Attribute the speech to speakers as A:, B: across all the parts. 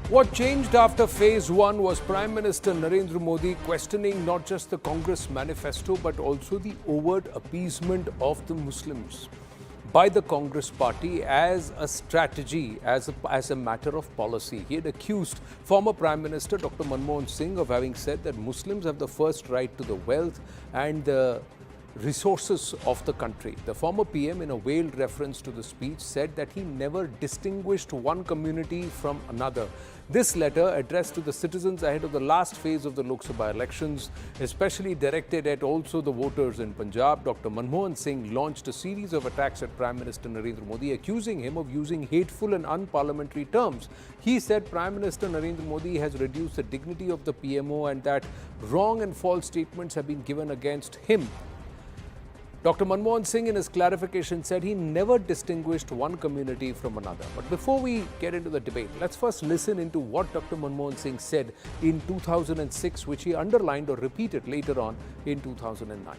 A: What changed after phase one was Prime Minister Narendra Modi questioning not just the Congress manifesto but also the overt appeasement of the Muslims by the Congress party as a strategy, as a matter of policy. He had accused former Prime Minister Dr. Manmohan Singh of having said that Muslims have the first right to the wealth and the resources of the country. The former PM, in a veiled reference to the speech, said that he never distinguished one community from another. This letter, addressed to the citizens ahead of the last phase of the Lok Sabha elections, especially directed at also the voters in Punjab, Dr. Manmohan Singh launched a series of attacks at Prime Minister Narendra Modi, accusing him of using hateful and unparliamentary terms. He said Prime Minister Narendra Modi has reduced the dignity of the PMO and that wrong and false statements have been given against him. Dr. Manmohan Singh, in his clarification, said he never distinguished one community from another. But before we get into the debate, let's first listen into what Dr. Manmohan Singh said in 2006, which he underlined or repeated later on in 2009.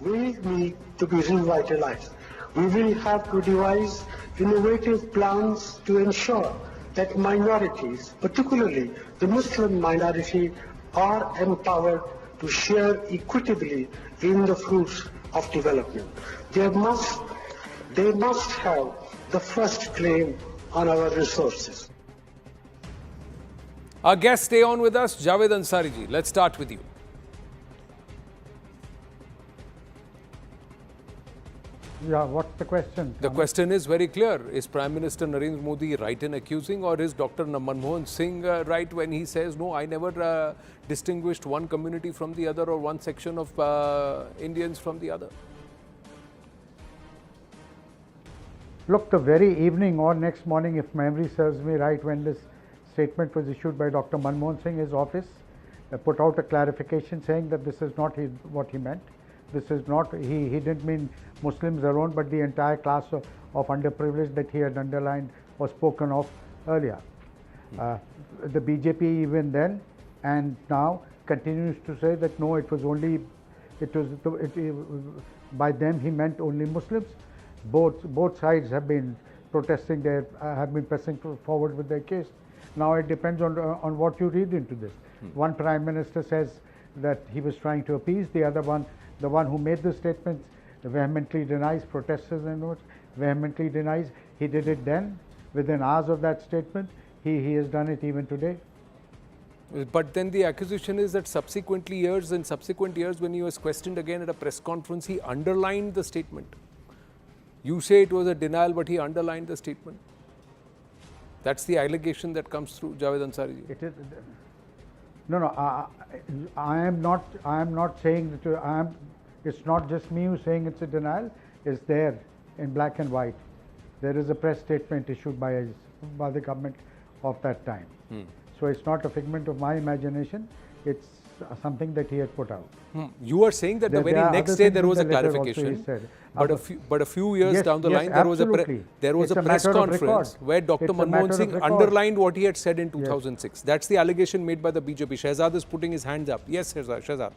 B: We need to be revitalized. We will have to devise innovative plans to ensure that minorities, particularly the Muslim minority, are empowered to share equitably in the fruits of development. They must have the first claim on our resources.
A: Our guests stay on with us. Javed Ansari ji, let's start with you.
C: Yeah, what's the question?
A: The question is very clear. Is Prime Minister Narendra Modi right in accusing, or is Dr. Manmohan Singh right when he says, no, I never distinguished one community from the other or one section of Indians from the other?
C: Look, the very evening or next morning, if memory serves me right, when this statement was issued by Dr. Manmohan Singh, his office put out a clarification saying that this is not what he meant. This is not, he didn't mean Muslims alone, but the entire class of underprivileged that he had underlined or spoken of earlier. The BJP even then and now continues to say that no, by them he meant only Muslims. Both sides have been protesting, have been pressing forward with their case. Now it depends on what you read into this. One Prime Minister says that he was trying to appease, the other one, the one who made the statements, vehemently denies, protesters and notes, vehemently denies. He did it then, within hours of that statement. He has done it even today.
A: But then the accusation is that subsequent years, when he was questioned again at a press conference, he underlined the statement. You say it was a denial, but he underlined the statement. That's the allegation that comes through, Javed Ansari.
C: It is. No. I am not saying that. It's not just me who's saying it's a denial. It's there in black and white. There is a press statement issued by the government of that time. So it's not a figment of my imagination. It's something that he had put out.
A: You are saying that the very next day there was a clarification, but a few years down the line there was a press conference where Dr. Manmohan Singh underlined what he had said in 2006. That's the allegation made by the BJP. Shehzad is putting his hands up. Yes, Shehzad.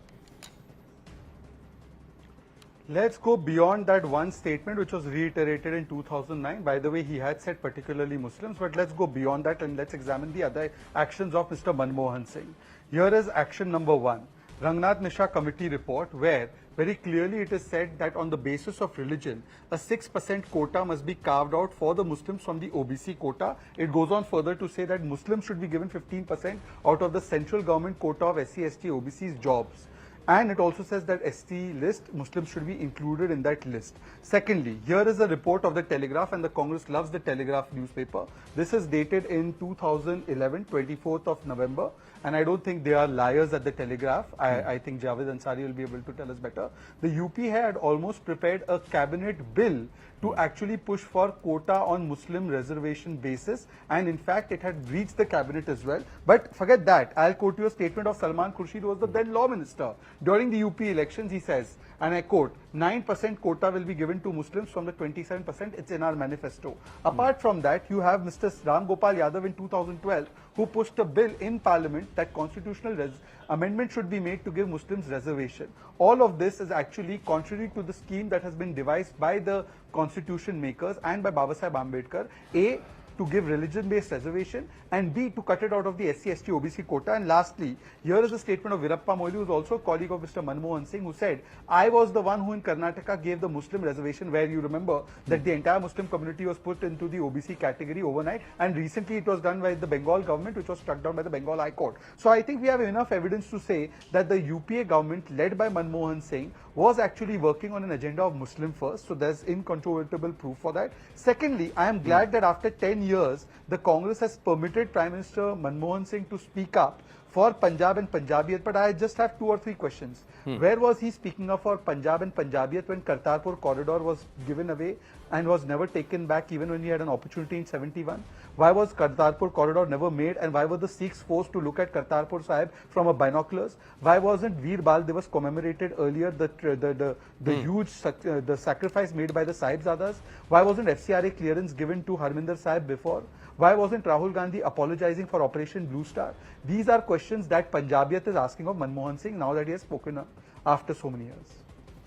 D: Let's go beyond that one statement which was reiterated in 2009. By the way, he had said particularly Muslims, but let's go beyond that and let's examine the other actions of Mr. Manmohan Singh. Here is action number 1, Rangnath Mishra Committee report, where very clearly it is said that on the basis of religion, a 6% quota must be carved out for the Muslims from the OBC quota. It goes on further to say that Muslims should be given 15% out of the central government quota of SC, ST, OBC's jobs. And it also says that ST list, Muslims should be included in that list. Secondly, here is a report of the Telegraph, and the Congress loves the Telegraph newspaper. This is dated in 2011, 24th of November. And I don't think they are liars at the Telegraph. I think Javed Ansari will be able to tell us better. The UP had almost prepared a cabinet bill to actually push for quota on Muslim reservation basis, and in fact it had reached the cabinet as well. But forget that, I'll quote you a statement of Salman Khurshid, who was the then law minister. During the UP elections, he says, and I quote, 9% quota will be given to Muslims from the 27%. It's in our manifesto. Apart from that, you have Mr. Ram Gopal Yadav in 2012 who pushed a bill in Parliament that constitutional amendment should be made to give Muslims reservation. All of this is actually contrary to the scheme that has been devised by the constitution makers and by Babasaheb Ambedkar. A, to give religion-based reservation, and B, to cut it out of the SC/ST OBC quota. And lastly, here is a statement of Virappa Moily, who is also a colleague of Mr. Manmohan Singh, who said, I was the one who in Karnataka gave the Muslim reservation, where you remember that the entire Muslim community was put into the OBC category overnight, and recently it was done by the Bengal government, which was struck down by the Bengal High Court. So I think we have enough evidence to say that the UPA government, led by Manmohan Singh, was actually working on an agenda of Muslim first. So there's incontrovertible proof for that. Secondly, I am glad that after 10 years, the Congress has permitted Prime Minister Manmohan Singh to speak up for Punjab and Punjabiyat, but I just have 2 or 3 questions. Where was he speaking up for Punjab and Punjabiyat when Kartarpur corridor was given away and was never taken back even when he had an opportunity in 71? Why was Kartarpur corridor never made, and why were the Sikhs forced to look at Kartarpur Sahib from a binoculars? Why wasn't Veer Bal Divas commemorated earlier, the huge the sacrifice made by the Sahibzadas? Why wasn't FCRA clearance given to Harminder Sahib before? Why wasn't Rahul Gandhi apologizing for Operation Blue Star? These are questions that Punjabiyat is asking of Manmohan Singh now that he has spoken up after so many years.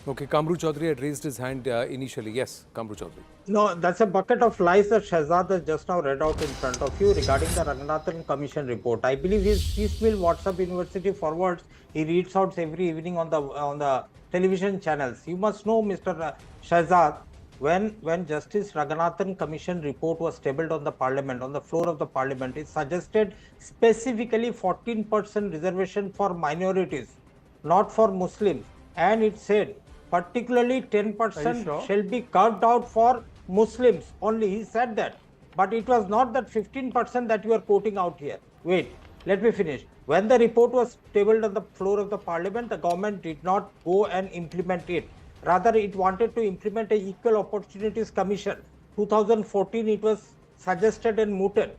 A: Okay, Kamru Chaudhary had raised his hand initially. Yes, Kamru Chaudhary.
E: No, that's a bucket of lies that Shahzad has just now read out in front of you regarding the Ranganathan Commission report. I believe his piecemeal WhatsApp University forwards he reads out every evening on the television channels. You must know, Mr. Shahzad, when Justice Ranganathan Commission report was tabled on the Parliament, on the floor of the Parliament, it suggested specifically 14% reservation for minorities, not for Muslims, and it said particularly 10% shall be carved out for Muslims only. He said that, but it was not that 15% that you are quoting out here. Wait, let me finish. When the report was tabled on the floor of the Parliament, the government did not go and implement it. Rather, it wanted to implement a Equal Opportunities Commission. 2014, it was suggested and mooted.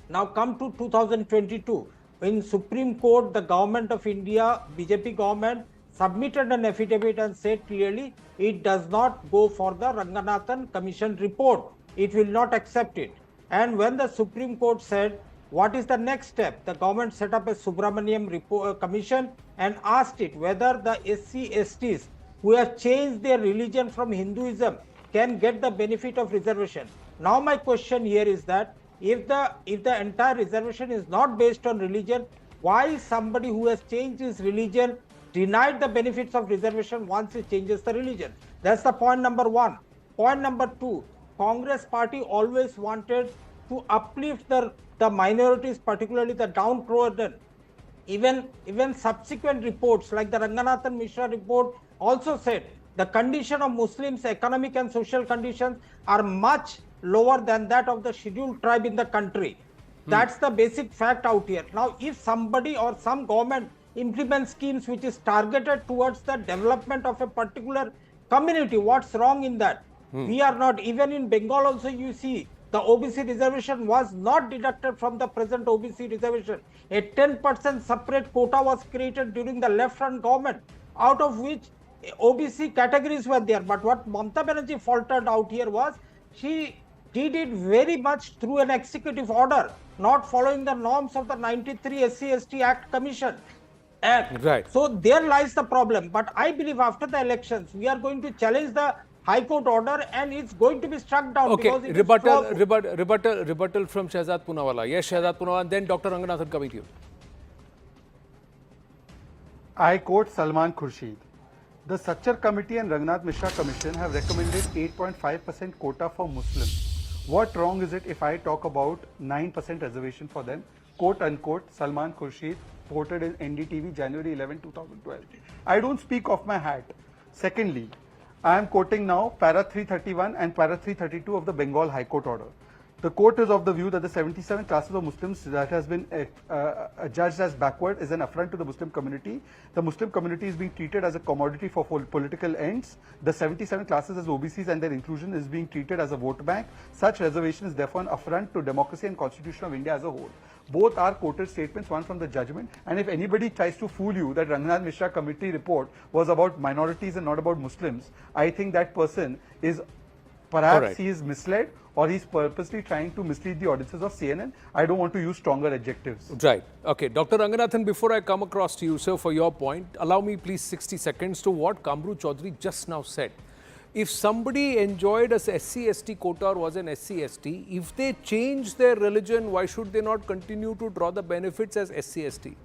E: Now come to 2022. In Supreme Court, the government of India, BJP government, submitted an affidavit and said clearly it does not go for the Ranganathan Commission report. It will not accept it. And when the Supreme Court said, what is the next step? The government set up a Subramaniam Commission and asked it whether the SC/STs who have changed their religion from Hinduism can get the benefit of reservation. Now my question here is that if the entire reservation is not based on religion, why somebody who has changed his religion denied the benefits of reservation once he changes the religion? That's the point number 1. Point number 2, Congress party always wanted to uplift the minorities, particularly the downtrodden. Even subsequent reports like the Ranganathan Mishra report also said the condition of Muslims, economic and social conditions, are much lower than that of the scheduled tribe in the country. That's the basic fact out here. Now, if somebody or some government implements schemes which is targeted towards the development of a particular community, what's wrong in that? We are not, even in Bengal also you see, the OBC reservation was not deducted from the present OBC reservation. A 10% separate quota was created during the left-hand government, out of which OBC categories were there. But what Mamata Banerjee faltered out here was, she did it very much through an executive order, not following the norms of the 93 SC/ST Act Commission.
A: Right.
E: So there lies the problem. But I believe after the elections, we are going to challenge the High Court order and it's going to be struck down.
A: Okay,
E: because it
A: rebuttal from Shahzad Poonawalla. Yes, Shahzad Poonawalla, and then Dr. Ranganathan coming to you.
D: I quote Salman Khurshid. The Sachar Committee and Rangnath Mishra Commission have recommended 8.5% quota for Muslims. What wrong is it if I talk about 9% reservation for them? Quote unquote, Salman Khurshid, quoted in NDTV January 11, 2012. I don't speak off my hat. Secondly, I am quoting now para 331 and para 332 of the Bengal High Court order. The court is of the view that the 77 classes of Muslims that has been judged as backward is an affront to the Muslim community. The Muslim community is being treated as a commodity for political ends. The 77 classes as OBCs and their inclusion is being treated as a vote bank. Such reservation is therefore an affront to democracy and constitution of India as a whole. Both are quoted statements, one from the judgment. And if anybody tries to fool you that Ranganath Mishra committee report was about minorities and not about Muslims, I think that person is perhaps he is misled, or he's purposely trying to mislead the audiences of CNN. I don't want to use stronger adjectives.
A: Right. Okay. Dr. Ranganathan, before I come across to you, sir, for your point, allow me please 60 seconds to what Kamru Chaudhary just now said. If somebody enjoyed a SC/ST quota or was an SC/ST, if they change their religion, why should they not continue to draw the benefits as SC/ST?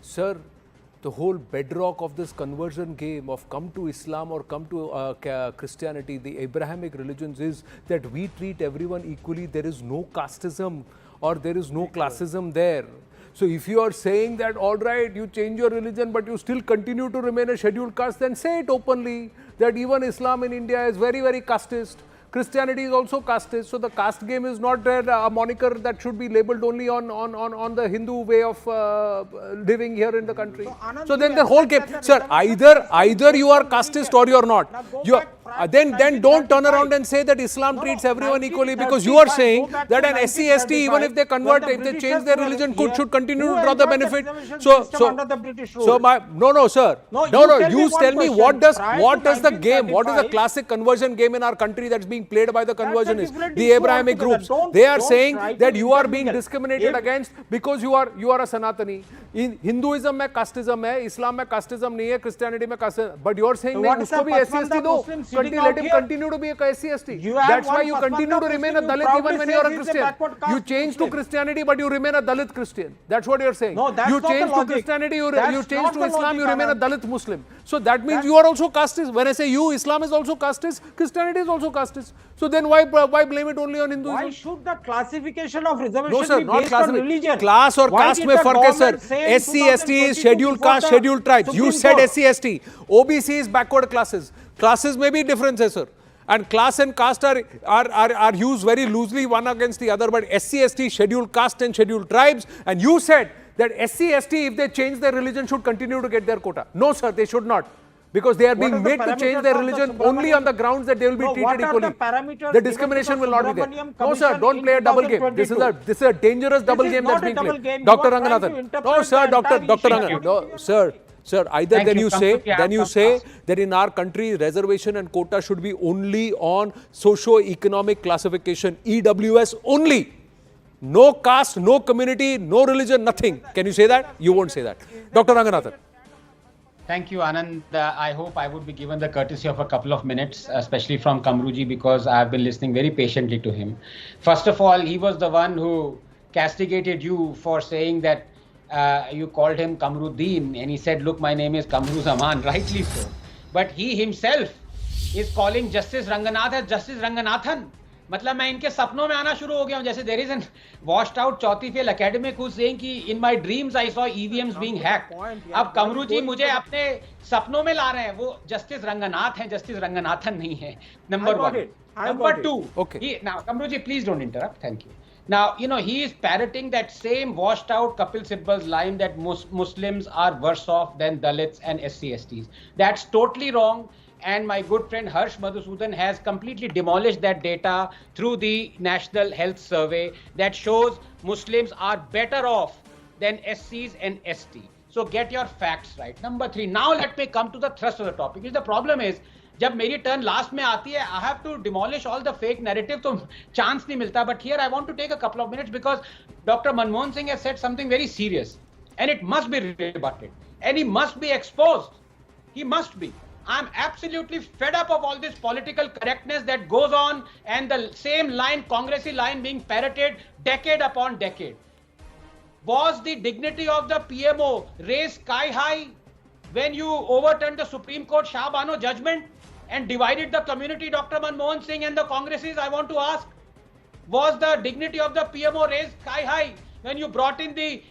A: Sir, the whole bedrock of this conversion game of come to Islam or come to Christianity, the Abrahamic religions, is that we treat everyone equally. There is no casteism or there is no classism there. So if you are saying that, all right, you change your religion, but you still continue to remain a scheduled caste, then say it openly that even Islam in India is very, very casteist. Christianity is also casteist. So the caste game is not a moniker that should be labeled only on the Hindu way of living here in the country. So then the whole game, sir, either you are casteist or you are not. You are, then don't turn around and say that Islam treats everyone equally, because you are saying that an SC/ST, even if they convert, if they change their religion, should continue to draw the benefit. So sir. You tell me what does the game, what is the classic conversion game in our country that's being played by the conversionists, the Abrahamic groups? They are saying that you are being discriminated against because you are a Sanatani. In Hinduism में casteism है, Islam में casteism नहीं है, Christianity में casteism. But you are saying नहीं, उसको भी SC/ST दो. Let him continue to be a SC/ST. That's why you continue to remain a Dalit even when you are a Christian. You change to Christianity, but you remain a Dalit Christian. That's what you are saying. You change to Christianity, you change to Islam, you remain a Dalit Muslim. So that means you are also casteist. When I say you, Islam is also casteist, Christianity is also casteist. So then why blame it only on Hinduism?
E: Why should the classification of reservation
A: No sir,
E: be
A: not
E: based on religion?
A: Class or caste mein fark hai sir.
E: say in
A: SC/ST is
E: 2022
A: scheduled caste, scheduled tribes. You
E: Supreme
A: said
E: Court.
A: SC/ST. OBC is backward classes. Classes may be different, sir. And class and caste are used very loosely one against the other. But SC/ST, scheduled caste and scheduled tribes. And you said that SC/ST, if they change their religion, should continue to get their quota. No sir, they should not. Because they are being made to change their religion only on the grounds that they will be treated equally. The discrimination will not be there. No sir, don't play a double game. This is a dangerous double game that's being played. Dr. Ranganathan. No sir, Dr. Ranganathan. No, sir, either then you say that in our country reservation and quota should be only on socio-economic classification, EWS only. No caste, no community, no religion, nothing. Can you say that? You won't say that. Dr. Ranganathan.
F: Thank you, Anand. I hope I would be given the courtesy of a couple of minutes, especially from Kamruji, because I've been listening very patiently to him. First of all, he was the one who castigated you for saying that you called him Kamruddin, and he said, look, my name is Kamru Zaman, rightly so. But he himself is calling Justice Ranganath as Justice Ranganathan. मतलब मैं इनके सपनों में आना शुरू हो गया हूं. जैसे there is an washed out चौथी फेल academic who's saying कि in my dreams I saw EVMs being hacked. अब कमरू जी मुझे अपने सपनों में ला रहे हैं. वो जस्टिस रंगनाथ हैं, जस्टिस रंगनाथन नहीं है. Number one. Number two. Okay. Now Kamru ji, please don't interrupt. Thank you. Now, he is parroting that same washed out Kapil Sibbal's line that Muslims are worse off than Dalits and SC/STs. That's totally wrong. And my good friend Harsh Madhusudan has completely demolished that data through the National Health Survey that shows Muslims are better off than SCs and ST. So get your facts right. Number three, now let me come to the thrust of the topic. The problem is, जब मेरी turn last में आती है, I have to demolish all the fake narrative, तो chance नहीं मिलता. But here I want to take a couple of minutes because Dr. Manmohan Singh has said something very serious and it must be rebutted and he must be exposed. He must be. I'm absolutely fed up of all this political correctness that goes on and the same line, Congressy line being parroted decade upon decade. Was the dignity of the PMO raised sky high when you overturned the Supreme Court Shah Bano judgment and divided the community, Dr. Manmohan Singh and the Congresses? I want to ask, was the dignity of the PMO raised sky high when you brought in the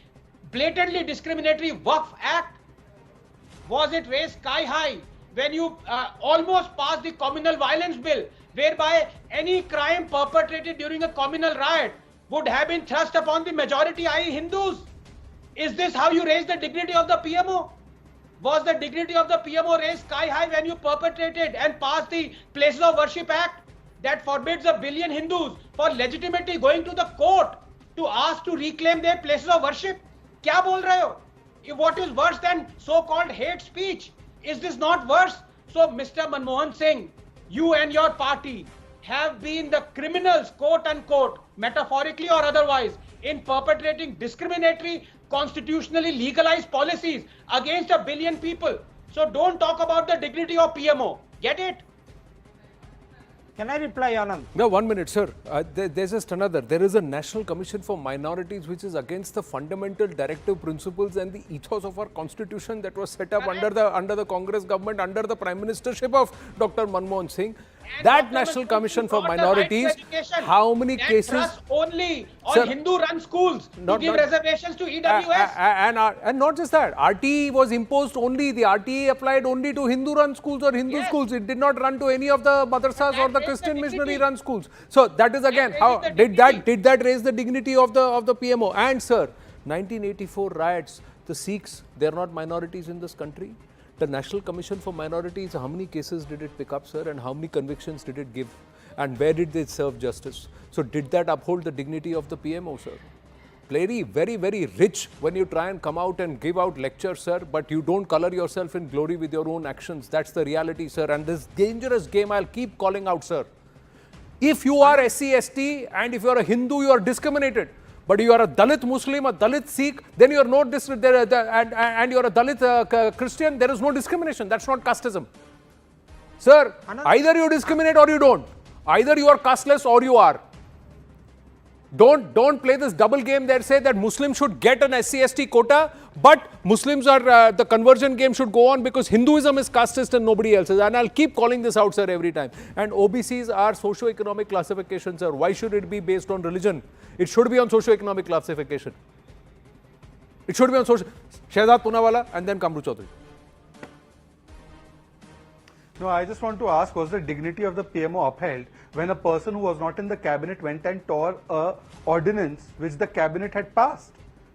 F: blatantly discriminatory Waqf Act? Was it raised sky high when you almost passed the communal violence bill, whereby any crime perpetrated during a communal riot would have been thrust upon the majority, i.e. Hindus? Is this how you raise the dignity of the PMO? Was the dignity of the PMO raised sky high when you perpetrated and passed the Places of Worship Act that forbids a billion Hindus for legitimately going to the court to ask to reclaim their places of worship. क्या बोल रहे हो? What is worse than so-called hate speech? Is this not worse? So, Mr. Manmohan Singh, you and your party have been the criminals, quote unquote, metaphorically or otherwise, in perpetrating discriminatory, constitutionally legalized policies against 1 billion people. So don't talk about the dignity of PMO. Get it?
E: Can I reply, Anand?
A: No, 1 minute, sir. There's just another. There is a National Commission for Minorities which is against the fundamental directive principles and the ethos of our constitution that was set up under the Congress government, under the Prime Ministership of Dr. Manmohan Singh.
F: And
A: That
F: Dr.
A: National
F: Manmohan
A: Commission for
F: brought the right to
A: Minorities,
F: education
A: how many
F: that
A: cases...
F: trust only on
A: Sir,
F: Hindu-run schools to give reservations to EWS.
A: And not just that, RTE was imposed only, the RTE applied only to Hindu-run schools or Hindu
F: Yes.
A: schools. It did not run to any of the madrasas or the
F: raised the
A: Christian
F: dignity.
A: missionary-run schools. So that is again,
F: raises
A: how
F: the
A: did
F: dignity.
A: that raise the dignity of the PMO? And sir, 1984 riots, the Sikhs, they are not minorities in this country. The National Commission for Minorities, how many cases did it pick up, sir, and how many convictions did it give? And where did they serve justice? So did that uphold the dignity of the PMO, sir? Very, very, very rich when you try and come out and give out lectures, sir, but you don't color yourself in glory with your own actions. That's the reality, sir. And this dangerous game I'll keep calling out, sir. If you are SC, ST, and if you are a Hindu, you are discriminated. But you are a Dalit Muslim, a Dalit Sikh, then you are no and you are a Dalit Christian, there is no discrimination. That's not casteism. Sir, either you discriminate or you don't. Either you are casteless or you are. Don't play this double game that say that Muslims should get an SC/ST quota, but Muslims are the conversion game should go on because Hinduism is casteist and nobody else is. And I'll keep calling this out, sir, every time. And OBCs are socio-economic classifications, sir. Why should it be based on religion? It should be on socio-economic classification. It should be on social. Shehzad Poonawala and then Kamru Chaudhary.
D: No, I just want to ask, was the dignity of the PMO upheld when a person who was not in the cabinet went and tore a ordinance which the cabinet had passed?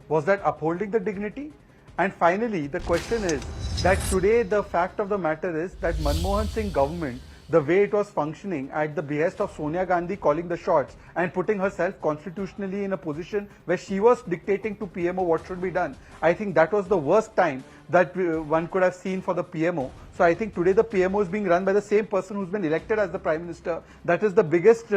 D: Was that upholding the dignity? And finally, the question is that today the fact of the matter is that Manmohan Singh government, the way it was functioning at the behest of Sonia Gandhi calling the shots and putting herself constitutionally in a position where she was dictating to PMO what should be done. I think that was the worst time that one could have seen for the PMO. So I think today the PMO is being run by the same person who's been elected as the Prime Minister. That is the biggest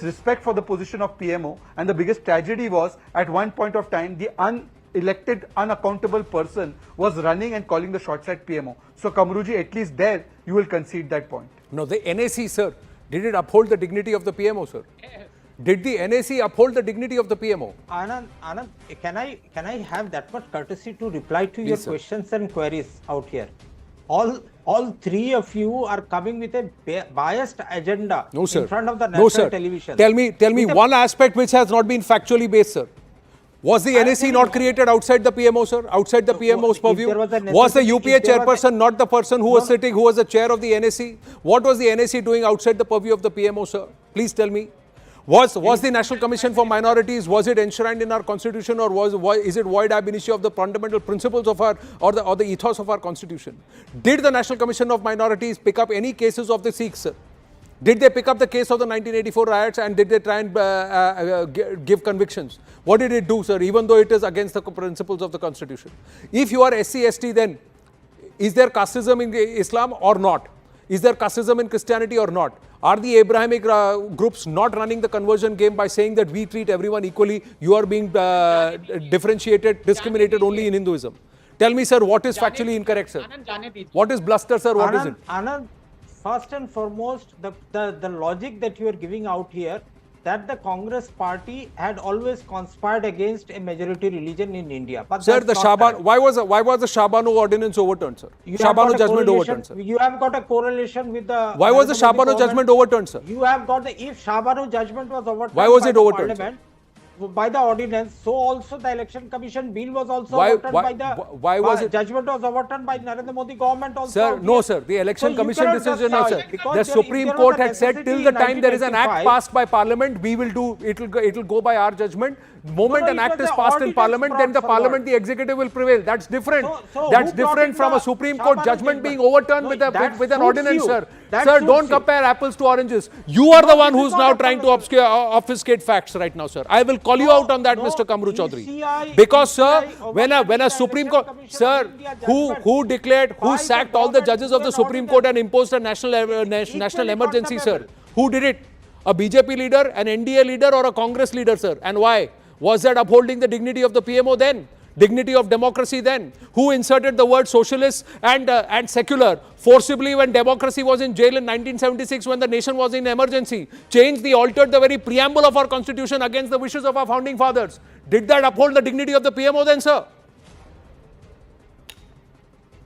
D: respect for the position of PMO. And the biggest tragedy was at one point of time the unelected, unaccountable person was running and calling the shots at PMO. So Kamruji, at least there you will concede that point.
A: No, the NAC, sir, did it uphold the dignity of the PMO, sir? Did the NAC uphold the dignity of the PMO?
E: Anand, can I have that much courtesy to reply to your
A: sir.
E: questions and queries out here? All three of you are coming with a biased agenda
A: No, sir.
E: in front of the
A: No,
E: national
A: sir.
E: television.
A: Tell me
E: With a-
A: one aspect which has not been factually based, sir. Was the NAC not created outside the PMO, sir? Outside the PMO's
E: if
A: purview?
E: there was a
A: Was the
E: necessity-
A: UPA
E: if there was a-
A: chairperson not the person who was sitting, who was the chair of the NAC? What was the NAC doing outside the purview of the PMO, sir? Please tell me. Was the National Commission for Minorities, was it enshrined in our constitution, or is it void ab initio of the fundamental principles of our or the ethos of our constitution? Did the National Commission of Minorities pick up any cases of the Sikhs, sir? Did they pick up the case of the 1984 riots and did they try and give convictions? What did it do, sir, even though it is against the principles of the constitution? If you are SC/ST, then is there casteism in Islam or not? Is there casteism in Christianity or not? Are the Abrahamic groups not running the conversion game by saying that we treat everyone equally? You are being differentiated, discriminated only in Hinduism. Tell me, sir, what is factually incorrect, sir? What is bluster, sir? What isn't?
E: Anand, first and foremost, the logic that you are giving out here, that the Congress party had always conspired against a majority religion in India. But
A: Sir,
E: that's
A: the
E: not correct.
A: why was the Shabanu ordinance overturned, sir?
E: You have got
A: Shabanu
E: a
A: judgment
E: correlation-
A: overturned, sir.
E: You have got a correlation with the.
A: Why was the
E: Narendra Modi
A: Shabanu
E: government.
A: judgment overturned, sir?
E: You have got if Shabanu judgment was overturned.
A: Why was
E: by
A: it
E: the
A: overturned,
E: Parliament, by the ordinance, so also the election commission bill was also
A: Why-
E: overturned
A: why-
E: by the.
A: why was it-
E: Judgment was overturned by Narendra Modi government also.
A: Sir,
E: out
A: no,
E: here.
A: sir. The election
E: So you
A: commission
E: cannot
A: decision, no,
E: just
A: sir.
E: say, because
A: The
E: if
A: Supreme
E: there was
A: Court
E: a
A: had said till
E: necessity
A: the
E: in
A: time there is an act
E: 1985,
A: passed by Parliament, we will go by our judgment. moment
E: No,
A: an
E: it
A: act
E: was
A: is
E: the
A: passed in
E: auditors
A: parliament, then the
E: brought forward.
A: parliament, the executive will prevail. That's different.
E: So
A: That's
E: who brought
A: different
E: in
A: from
E: the
A: a Supreme Court
E: Shahbaz
A: judgment
E: Judgment?
A: being overturned
E: No,
A: with
E: that
A: with an
E: suits
A: ordinance,
E: you.
A: sir.
E: That
A: Sir,
E: suits
A: don't
E: you.
A: compare apples to oranges. You are the one
E: this is
A: who's
E: not
A: now
E: a
A: trying to
E: conversation.
A: obfuscate facts right now, sir. I will call you
E: No,
A: out on that,
E: no,
A: Mr. Kamru Chaudhary.
E: ECI
A: Because, sir,
E: overturning
A: when a
E: the
A: Supreme
E: Election
A: Court,
E: Commission
A: sir,
E: of India
A: who
E: judgment
A: declared, who
E: by the
A: sacked all the
E: government
A: judges of the
E: through an
A: Supreme Court and
E: ordinance
A: imposed a national
E: equally
A: emergency, sir?
E: condemnable.
A: Who did it? A BJP leader, an NDA leader, or a Congress leader, sir? And why? Was that upholding the dignity of the PMO then? Dignity of democracy then? Who inserted the word socialist and secular forcibly when democracy was in jail in 1976 when the nation was in emergency? Altered the very preamble of our constitution against the wishes of our founding fathers. Did that uphold the dignity of the PMO then, sir?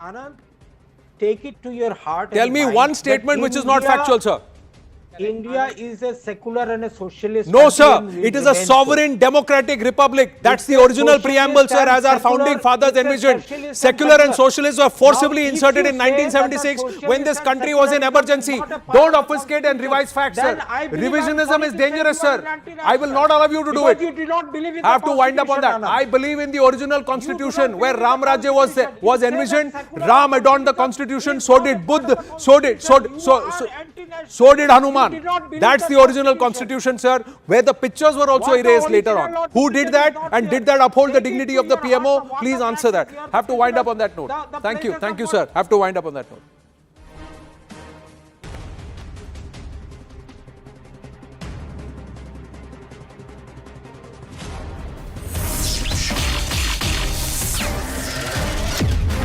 E: Anand, take it to your heart.
A: Tell
E: and
A: me
E: mind
A: one
E: that
A: statement which is not
E: India-
A: factual, sir.
E: India is a secular and a socialist.
A: No,
E: country
A: sir.
E: and will
A: It is a
E: remain
A: sovereign democratic republic. That's
E: It's
A: the
E: a
A: original
E: socialist
A: preamble, sir,
E: and
A: as our
E: secular-
A: founding fathers
E: it's a
A: envisioned.
E: socialist and
A: Secular and
E: secular.
A: socialists were forcibly
E: Now, if
A: inserted
E: you
A: in
E: say that the
A: 1976 when
E: socialist
A: this
E: and
A: country was in
E: secularism
A: emergency.
E: is not a part
A: Don't
E: of the
A: obfuscate and revise facts,
E: Then
A: sir.
E: I believe
A: Revisionism
E: I'm
A: is dangerous,
E: you are
A: sir.
E: an anti-national.
A: I will not allow you to do
E: Because
A: it.
E: you do not believe in
A: Have
E: the
A: to wind up on that.
E: Constitution, Anand.
A: I believe in the original constitution where
E: believe in
A: Ram
E: the
A: Rajya was
E: Constitution.
A: was
E: You say that
A: envisioned.
E: secular
A: Ram adorned the constitution. So did Buddha. So did Hanuman. That's the original constitution, sir, where the pictures were also
E: What the
A: erased later on.
E: original
A: Who did that and did that uphold the dignity of the PMO? Please answer that. Have to wind up on that note. Thank you, sir. Have to wind up on that note.